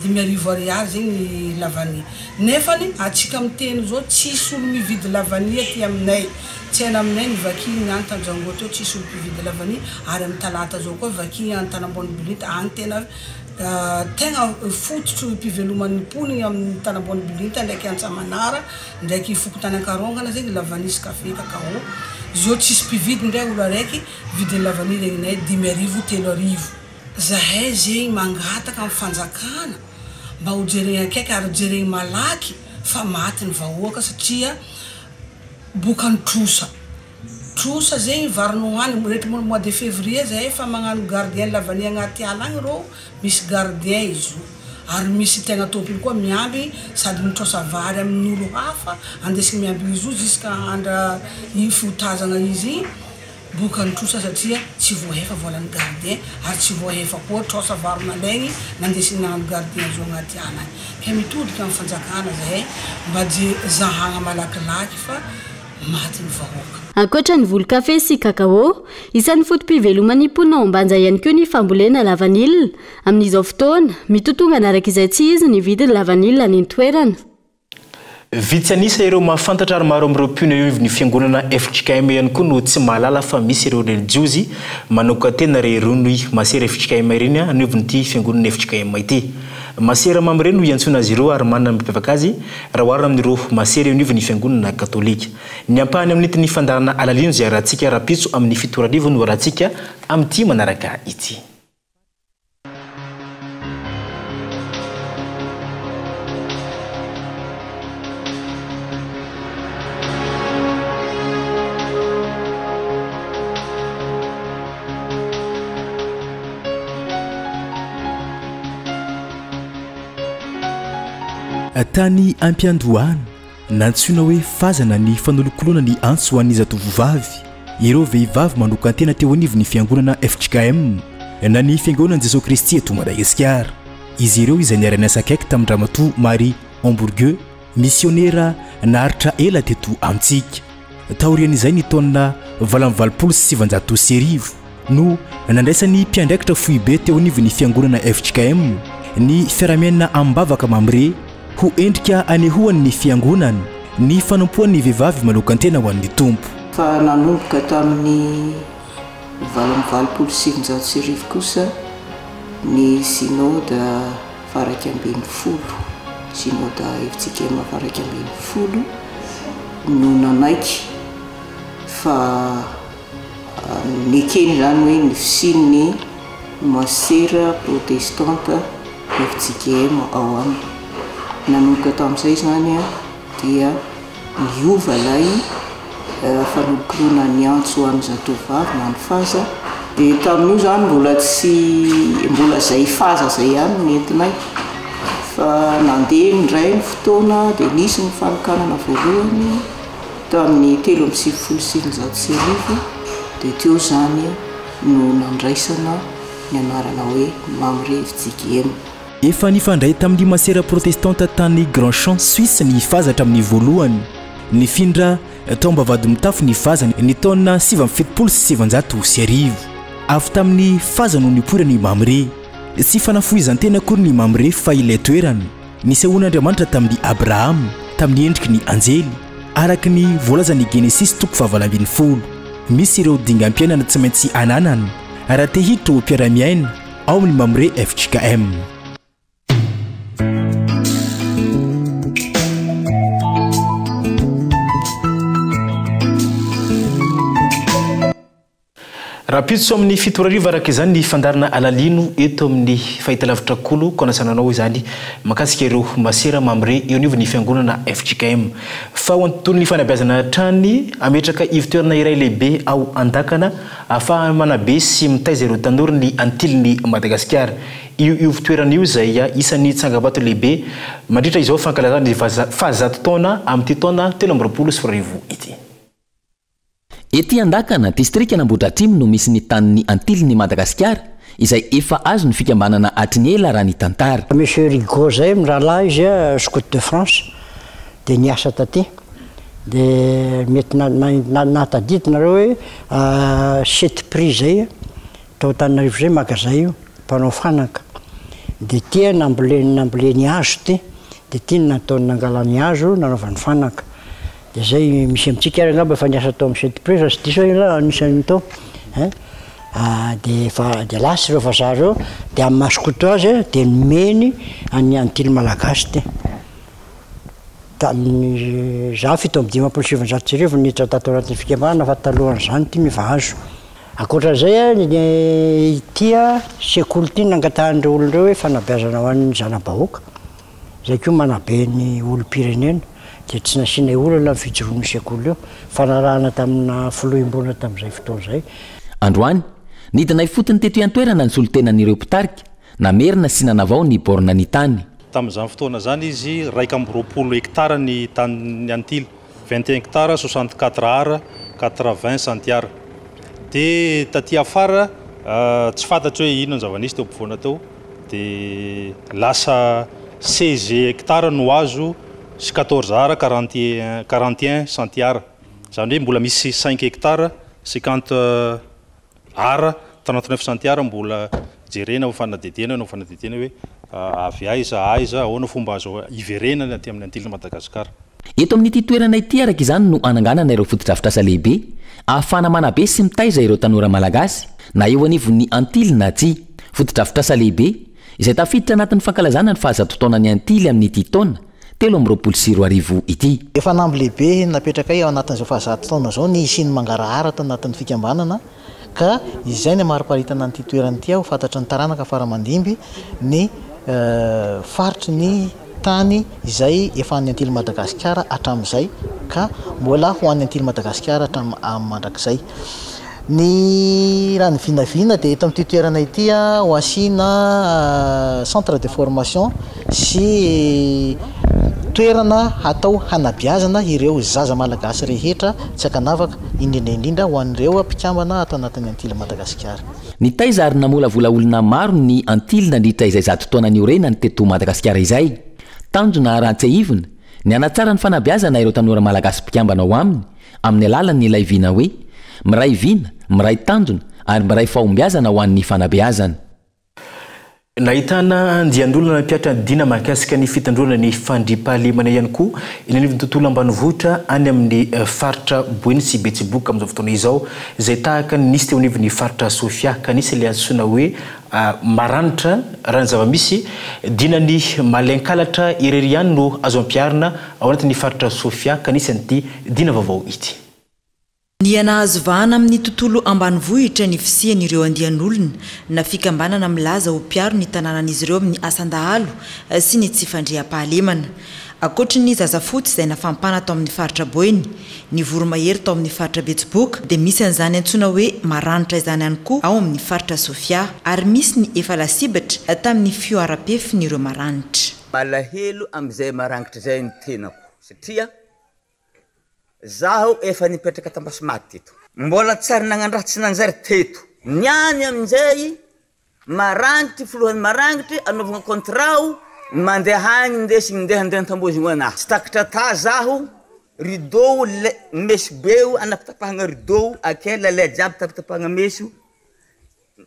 10 arivo ariary zegny lavani. Nefany atsika miteny zao tsisy olo mividy lavani aty aminay tsy haina aminay ny vakiny any Tanjango teo tsisy olo mividy lavani ary amin'ny talata zao koa vakiny any Tanambony Bilinta any tena tegna fototro mpiveloman'ny poniny amin'ny Tanambony Bilinta ndraiky Antsamanara ndraiky Fokotany Ankarongana zegny lavani sy kafe kakao zao tsisy mpividy ndray olo araiky vidy lavani regninay 10 arivo 3 arivo. Zahay zegny mangataka amin'ny fanjakana mba ho jerena akaiky ary jerena malaky fa maty ny vahoaka satria bokany trosa zegny varino any rehetra mois de février zahay fa magnano gardien lavani agnaty ala agny rô misy gardien izy io ary misy tegna tompony koa miamby sady mitrosa vary amin'ny olo hafa andesiny miamby izy io jusqu'à andra fotazagna izy bokany trosa satria tsy voahefa volan'ny gardien ary tsy voahefa koa trosa varona legny nandesiny nagnano gardien zo agnaty ala agny ke mitodika amin'ny fanjakana zahay mba zahagna malakilaky fa maty ny vahoaka. Ankoatra ny volo-kafe sy kakao, isan'ny fotom-piveloman'ny mponina ao ambanja ihany koa ny fambolena lavanille. Amin'izao fotoana mitotonga anaraka izay tsy izy ny vidiny lavanille ny toerana. Vitsy anisa ireo mahafantatra ary maro amin'ireo mpino io ny fiangonana FHKM ihany koa no tsy mahalala fa misy ireo religiosy manoka tena reronoy masera FHKM ireny aniovonyity fiangonana FHKM ity. Masera mamreny no iantsona azy ireo ary manana mipevaka azy raha oharina amin'ireo masera aniovony fiangonana katolika. Ny ampahany amin'ity ny fandarana alalino zay arahantsika rapitso amin'ny fitorarivo no arahantsika amin'ity manaraka ity. tany ampiandohany nantsoina hoe fazana ny fanolokolona ny antso hoan'ny zatovovavy ireo vehivavy manoka antena teo anivo ny fiangonana FJKM na ny fiangonana Jesosy Kristy eto Madagasikara. Izy ireo izay niarana sakaiky tamin'ny ramatoa Marie Hamburgueux, misionera naharitra ela teto amintsika. Taorian'izay ny taona 1970 no nandraisan'ny mpiandraikitra foibe teo anivo ny fiangonana FJKM ny fiaramiana ambavaka mamre ho endrika anehoan'ny fiangonana ny fanompoan'ny vehivavy malokan-tena ho an'ny tompo. Fa nanomboka tamin'ny 1970 kosa ny synode faraka ambin'ny folo, synode FJKM faraka ambin'ny folo no nanaiky fa nekeny zany hoe ny fisin'ny masera protestante FJKM ao aminy. Nanomboka tamin'izay zany dia niova lay fanolokolona ny antso ho an'ny zatovovavy na ny faza. Dia tamin'io zany mbola zay faza zay ihany nentinay fa nandeha indray ny fotoana dia nisy ny fanokanana voalohany tamin'ny 3:77 dia teo zany no nandraisana ny anarana hoe Mamre FJKM. Efa nifandray tamin'ny masera protestante tany Grand Champ Suisse ny fazatra amin'ny voalohany. Nifindra tao mbavady mitafo ny fazany ny taona 1970. Avy tamin'ny faza no nipoira ny Mamre. Tsy fanafohizan-tena akory ny Mamre fa ilay toerany nisehoan'Andriamanitra tamin'ny Abraham tamin'ny endriky ny anjely araka ny voalazan'ny Genesis 2:20. Misy ireo dingam-piainana tsy maintsy ananana raha te hiditra ho mpiara-miaina ao amin'ny Mamre FJKM. Rapidso amin'ny fitorariva araka izany ny fandarana alalino eto amin'ny fahitalavitra Kolo konasananao izany makasika ireo masera Mamre eo anivo ny fiangonana FJKM. Fa ho antontolo ny fanabeazana trany ametraka ivitoerana iray lehibe ao Andakana afa manabe sy mitaiza ireo tanora ny antiliny Madagasikara. Io ivitoerana io izay isan'ny tsangabato lehibe mandritra izao fankalazana ny fahazato taona amin'ny taona 2024 ity. Ety Andakana distrika Nambotra Atrimo no misy ny tanin'ny antiliny Madagasikara izay efa azo ny fikambanana hatriny ela raha ny tantara. Monsieur Rigaud zay mirahalahy izy Côte de France dia niasa taty dia mety natadidinareo hoe 7 prix zay tao Antananarivo zay magazay io mpanao fanaka dia tia namboleny hazo ty dia tia nataony nangalany hazo nanaovany fanaka. Dia zay misy amintsika ary angamba efa niasa tao amin'ny 7 prix fa sy diso ila anisany tao dia lasy ireo vazaha reo dia amin'ny masokoto azy dia nomeny any antily malagasy ty. Tamin'ny za 7:7 niditra tato anatin'ny fikambanana fa talohan'izany ty miva azo. Akoatran'izay tia sekoly ty nangatahan'ireo olon'ireo hoe fanabeazana ho an'ny zana-bahoaka zay koa manabe ny olom-pirenena dia tsy nasiana olana fijoroan'ny sekoly io fanarahana tamina filohim-boana tamin'izay fotoana izay. Androany nidinay fotony teto iantoerana ny solotenan'ireo mpitarika namerina sy nanavao ny borina ny tany. Tamin'izany fotoana zany izy 220 hektara ny tany antily, 21 hektara 64 ara 80 centiara. Dia taty afara tsy fantatro hoe inona ny zava-nisy teo ampovoana teo dia lasa 16 hektara no azo sy 14 ara 41 centiara. Zany hoe mbola misy 5 hektara 50 ara 39 centiara mbola jerena ho fanadidena hoe avy aiza ahoana fomba azo iverenana aty amin'ny antiliny Madagasikara. Eto amin'ity toerana ity araka izany no ananganana ireo fotodrafitrasa lehibe ahafana manabe sy mitaiza ireo tanora malagasy na eo anivon'ny antily na tsy. Fotodrafitrasa lehibe izay tafiditra anatin'ny fankalazana ny fahazato taona ny antily amin'ity taona 2024 ity. Efa nambo lehibe napetraka ao anatin'izao fahazato taona zao ny isiny mangarahara tao anatin'ny fikambanana ka izay ny amariparitana an'ity toerana ity aho fantatra ny taranaka faramandimby ny faritry ny tany izay efa any antily Madagasikara hatramin'izay ka mbola ho any antily Madagasikara hatramin'ny mandrakizay. Ny raha ny vinavina dia eto amin'ity toerana ity ho asiana centre de formation sy toerana hatao hanabiazana ireo zaza malagasy rehetra tsy akanavaka indrindra ho an'ireo mpikambana atao anatin'ny antily Madagasikara. Ny taiza ary namolavola olona maro ny antily nandritra izay 100 taona niorena ny teto Madagasikara izay. Tanjona arantsehivina ny anatsara ny fanabiazana ireo tanora malagasy mpikambana ao aminy amin'ny alalan'ny ilay viana hoe miray viana, miray tanjona ary miray fahombiazana ho an'ny fanabeazana. Nahitana andian'olona nampiatra dina mahakasika ny fitandroana ny fandriampahalemana ihany koa eny amin'ny tontolo ambanivohitra any amin'ny faritra Boeny sy Betsiboka amin'izao fotoana izao izay tahaka ny nisy teo anivon'ny faritra Sofia ka nisy ilay antsoina hoe maranitra raha ny zava-misy dinany malenkalatra irery ihany no azo ampiarina ao anatin'ny faritra Sofia ka nisy an'ity dina vaovao ity. Ny anahazo vahana amin'ny tontolo ambanivohitra ny fisian'ireo andian'olona na fikambanana milaza ho piaro ny tanànan'izy ireo amin'ny asandahalo sy ny tsy fandriam-pahalemana. Akoatry ny zazafotsy izay nafampana tao amin'ny faritra Boeny, ny voromahery tao amin'ny faritra Betsiboka dia misy an'izany antsoina hoe maranitra izany ihany koa ao amin'ny faritra Sofia ary misy ny efa lasibatra tamin'ny fioaram-pefin'ireo maranitra. Malahelo amin'izay marangitra izay ny tenako satria zaho efa nipetraka tambasimaty teto. Mbola tsary nagnandraha tsy nanjary teto. Niany amin'izay marangitry folohan'ny marangitry anaovana kontrao mandeha agny ndesy ndeha tambozigny anahy. Tsy takatra ta zaho rideau mesy beo anapitapahana rideau akela le jiaby tapitapahana meso.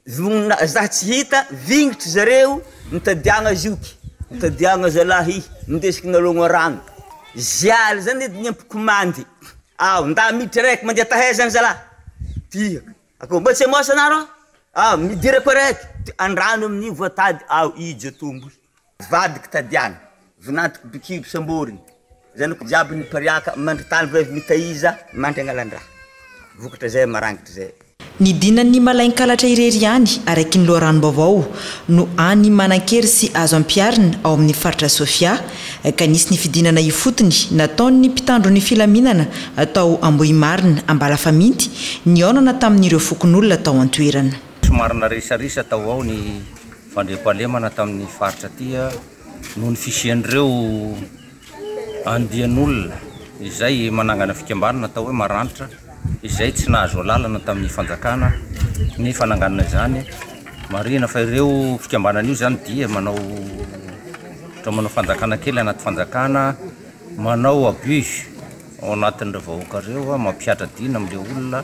Zaho tsy hita vingitry zareo nitadiagna zioky nitadiagna zalahy ndesiky nalogna rano. Zialy zany ny ampikomandy. Nda miditra raiky mandeha tahezany zalahy. Tia. Ako mba tsy mosa anaro? Midira ko raiky. Andrano amin'ny voatady ijo tombo. Vadika tadiana. Vinantiko bikibo samboriny. Zanako jiaby ny pariaka mandritany vevy mitaiza mandry agnalandraha. Vokatra zay marangitra zay. Ny dinan'ny malainkalatra irery ihany araiky ny loharano vaovao no any manan-kery sy azo ampiarina ao amin'ny faritra Sofia ka nisy ny fidinana ifotony nataon'ny mpitandro ny filaminana atao Ambohimarina Ambalafaminty niaonana tamin'ireo fokon'olona tao an-toerana. Somarina resarisa tao ao ny fandriam-pahalemana tamin'ny faritra tia noho ny fisian'ireo andian'olona izay manangana fikambanana tao hoe maranitra izay tsy nahazo lalana tamin'ny fanjakana ny fananganana izany marina fa ireo fikambanana io zany dia manao fanjakana kely anaty fanjakana manao abus ao anatin'ireo vahoaka ireo mampiatra dina amin'ilay olona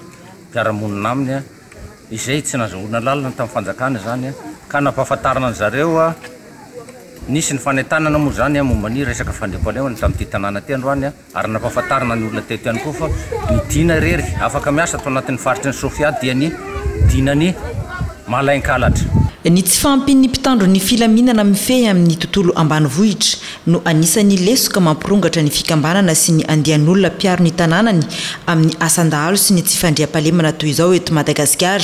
mpiara-monina aminy izay tsy nahazoana lalana tamin'ny fanjakana zany ka nampahafantarana ny zareo nisy ny fanentanana moa zany momba ny resaka fandriam-pahalemana tamin'ity tanàna ty androany ary nampahafantarana ny olona teto ihany koa fa ny dina rery afaka miasa atao anatin'ny faritry ny Sofia dia ny dinany malainkalatra. Ny tsy fampin'ny mpitandro ny filaminana mifehy amin'ny tontolo ambanivohitra no anisan'ny lesoka mampirongatra ny fikambanana sy ny andian'olona piaro ny tanànany amin'ny asandahalo sy ny tsy fandriam-pahalemana toy izao eto Madagasikara.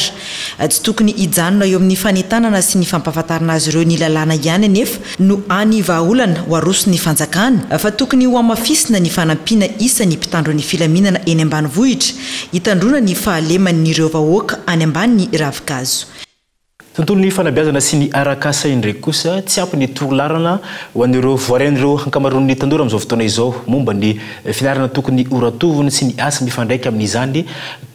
Tsy tokony hijanona eo amin'ny fanentanana sy ny fampahafantarana azy ireo ny lalàna ihany anefa no any vahaolana ho aroso ny fanjakana fa tokony ho amafisina ny fanampiana isan'ny mpitandro ny filaminana eny ambanivohitra hitandrona ny fahaleman'ireo vahoaka any ambany ravikazo. Tontolo ny fanabeazana sy ny arakasa indraiky kosa tsy ampy ny torolarana ho an'ireo voaren'ireo hankamaroan'ny tanora amin'izao fotoana izao momba ny fianarana tokony horatovina sy ny asa mifandraika amin'izany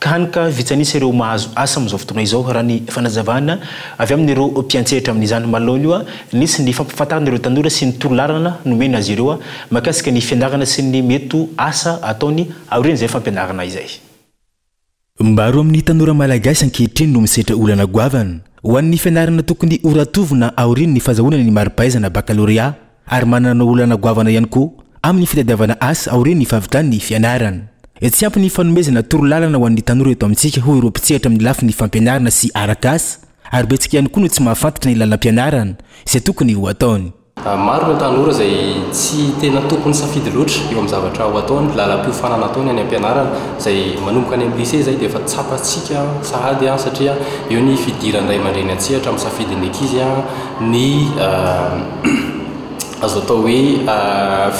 kanika vitsanisa ireo mahazo asa amin'izao fotoana izao raha ny fanazavana avy amin'ireo mpiantsehatra amin'izany malony io nisy ny fampahafantarana ireo tanora sy ny torolarana nomena azy ireo mahakasika ny fianarana sy ny mety asa ataony aoriana izay fampianarana izay. Mbaro amin'ny tanora malagasy ankehitriny no misetra olana goavana ho an'ny fianarana tokony horatovina aoriana ny fahazahoana ny mari-pahaizana baccalauréat ary manana olana goavana ihany koa amin'ny fitadiavana asa aoriana ny fahavitrany ny fianarana. Tsy ampy ny fanomezana torolalana ho an'ny tanora eto amintsika ho ireo mpitsehatra amin'ny lafiny fampianarana sy arakasa ary betsika ihany koa no tsy mahafantatra ny lalam-pianarana izay tokony ho ataony. Maro ny tanora izay tsy tena tokony safidy loatra eo amin'ny zavatra ho ataony lalam-piofanana ataony any am-pianarana izay manomboka any amin'ny lycée izay dia efa tsapantsika sahady satria eo ny fidiran'iray aman-dreny antsihatra amin'ny safidin'ny ankizy ny azo atao hoe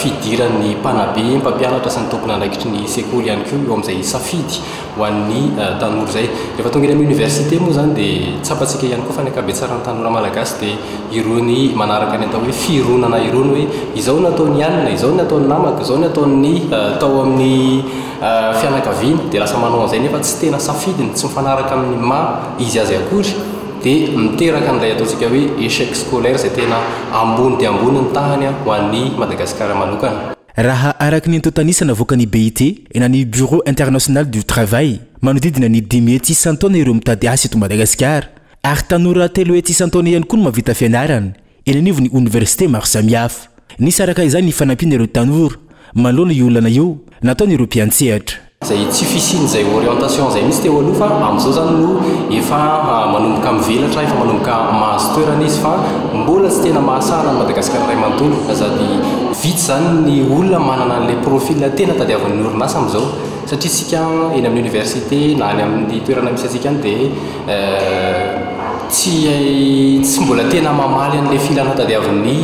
fidiran'ny mpanabe mpampianatra sy ny tompona andraikitry ny sekoly ihany koa eo amin'izay safidy ho an'ny tanora zay. Rehefa tonga eny amin'ny université moa zany dia tsapatsika ihany koa fa ny akabetsara ny tanora malagasy dia irony manaraka ny atao hoe fironana irony hoe izao ny ataony anina, izao ny ataony namaka, izao ny ataony tao amin'ny fianakaviana dia lasa manao an'izay nefa tsy tena safidiny, tsy mifanaraka amin'ny izy azy akory dia miteraka n'ilay ataontsika hoe échec scolaire izay tena ambony dia ambony ny tahany ho an'ny Madagasikara manokana. Raha araky ny antotanisana avoakany BIT ena ny Bureau international du travail manodidina ny 1000 taona ireo mitady asa eto Madagasikara ary tanora 300 taona ihany koa no mahavita fianarana eny anivon'ny université maro samihafa. Nisy araka izany ny fanampina ireo tanora manoloana io olana io nataony ireo mpiantsehatra. Zay tsy fisiny zay orientation zay misy teo aloha fa amin'izao zany no efa manomboka mivelatra efa manomboka mahazo toerana izy fa mbola tsy tena mahasarana ny Madagasikara ray manontolo sady vitsy zany ny olona manana an'ilay profil tena tadiavan'ny orinasa amin'izao satria tsika eny amin'ny université na any amin'ny toerana misy antsika any dia tsy mbola tena mamaly an'ilay filana tadiavan'ny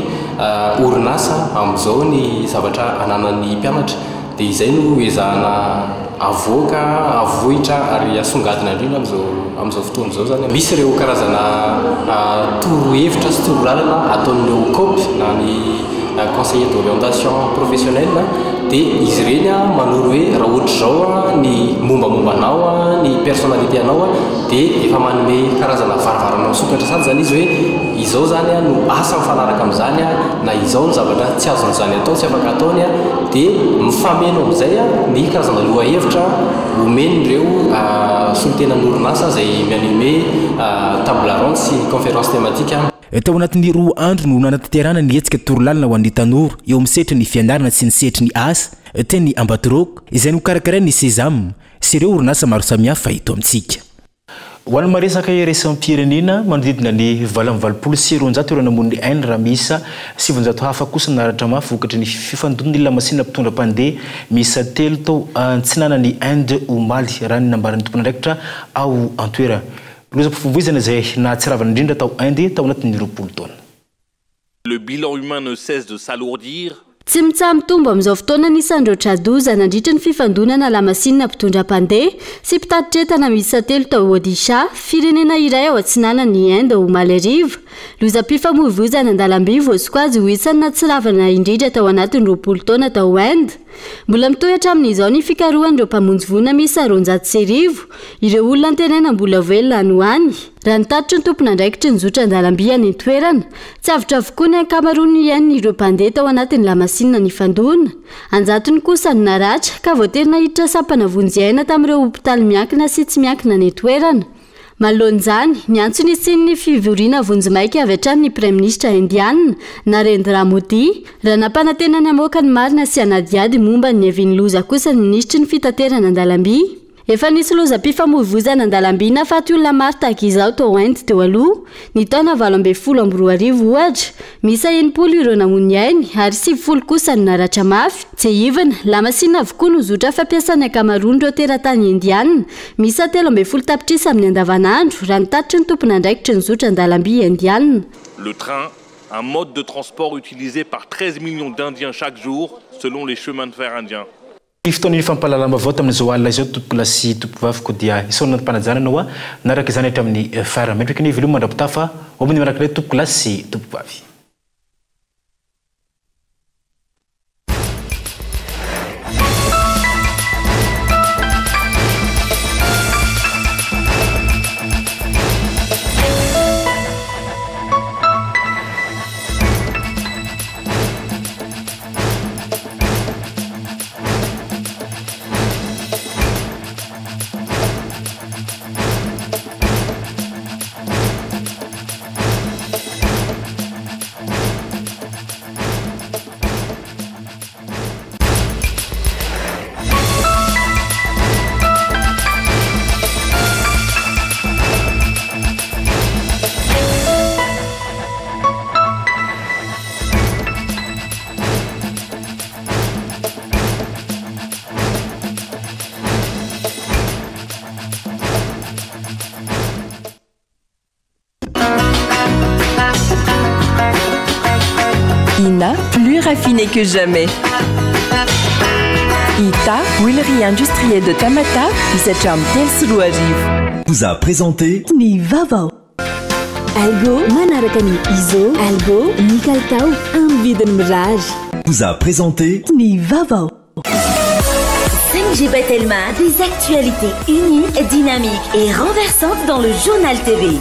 orinasa amin'izao ny zavatra ananan'ny mpianatra dia izay no ezahana avoaka avohitra ary asongadina indrindra amin'izao fotoana izao zany. Misy ireo karazana torohevitra sy torolalana ataon'ireo COP na ny conseiller d'orientation professionnelle dia izy ireny manoro hoe raha ohatra zao ny mombamombanao ny personnalité anao dia efa manome karazana varavarana misokatra sady zany izy hoe izao zany no asa mifanaraka amin'izany na izao ny zavatra tsy azon'izany atao tsy afaka ataony dia mifameno amin'izay ny karazana lohahevitra omen'ireo solontenan'orinasa izay mianime table ronde sy conférence thématique. Tao anatin'ny 2 andro no nanatanterahana ny hetsika torolalana ho an'ny tanora eo amin'ny setry ny fianarana sy ny setry ny asa teny Ambatoroko izay no karakarain'ny Sésame sy ireo orinasa maro samihafa eto amintsika. Ho an'ny maresaka iraisam-pirenena manodidina ny 920 eo namon'ny aina raha misa 700 hafa kosa naratra mafy vokatry ny fifandon'ny lamasinina mpitondra mpandeha misa 3 tao antsinanany Inde ho Mali raha ny nambaran'ny tompona andraikitra ao antoera. Le bilan humain ne cesse de s'alourdir. Tsy mitsaha-mitombo amin'izao fotoana nisandreo tradoza nandritra ny fifandonana lamasinina mpitondra mpandeha sy mpitatitr'entana miisa 3 tao Odisha, firenena iray ao antsinanan'ny Inde ho Mali arivo. Lozam-pifamoivoizana an-dalamby voasokajy ho isan'ny natsiravana indrindra tao anatin'ny 20 taona tao Inde. Mbola mitohatra amin'izao ny fikarohan'ireo mpamonjy voina miisa 200 ireo olona ntenena mbola velona no any. Raha nitatitra ny tompona andraikitry ny zotra an-dalamby any toerana, tsy avitra avokoa ny ankamaroany iainy ireo mpandeha tao anatin'ny lamasinina ny fandona. Anjatony kosa ny naratra ka voatery nahiditra sampana vonjy-aina tamin'ireo hopitaly miankina sy tsy miankina ny toerana. Manoloan'izany, ny antsony isian'ny fivoriana vonjy-maika avy hatrany ny Prime Ministra Indiana Narendra Modi raha nampanantenany amoaka ny marina sy anadiady momba ny aviany loza kosa ny ministry ny fitaterana an-dalamby. Efa nisy lozam-pifamoivoizana an-dalamby nahafaty olona maro tahaka izao tao Inde teo aloha ny taona 2012 ohatra, misa 80 ireo namono ainy ary 90 kosa ny naratra mafy. Tsy ivana, lamasinina avokoa no zotra fampiasany ankamaroany ireo teratany indiana, misa 13 tapitrisa amin'ny andavanandro raha nitatitra ny tompona andraikitry ny zotra an-dalamby indiana. Le train, un mode de transport utilisé par 13 millions d'Indiens chaque jour selon les chemins de fer indiens. Iftoan'ny fampalalama vao tamin'izao alina izao tompolasy tompovavy dia isaona ny mpanajana ao naraka izany hatra amin'ny fara metraka ny veloma mandrapitafa ao amin'ny manaraka ilay tompolasy tompovavy. Ina, plus raffiné que jamais. Ita, huilerie industrielle de Tamata, Isacham Telsuluarive. Vous a présenté Ni Vaovao. Algo Manarakani Iso. Algo Nikaltao Amvidin Mirage. Vous a présenté Ni Vaovao. 5G Batelma, des actualités unies, dynamiques et renversantes dans le journal TV.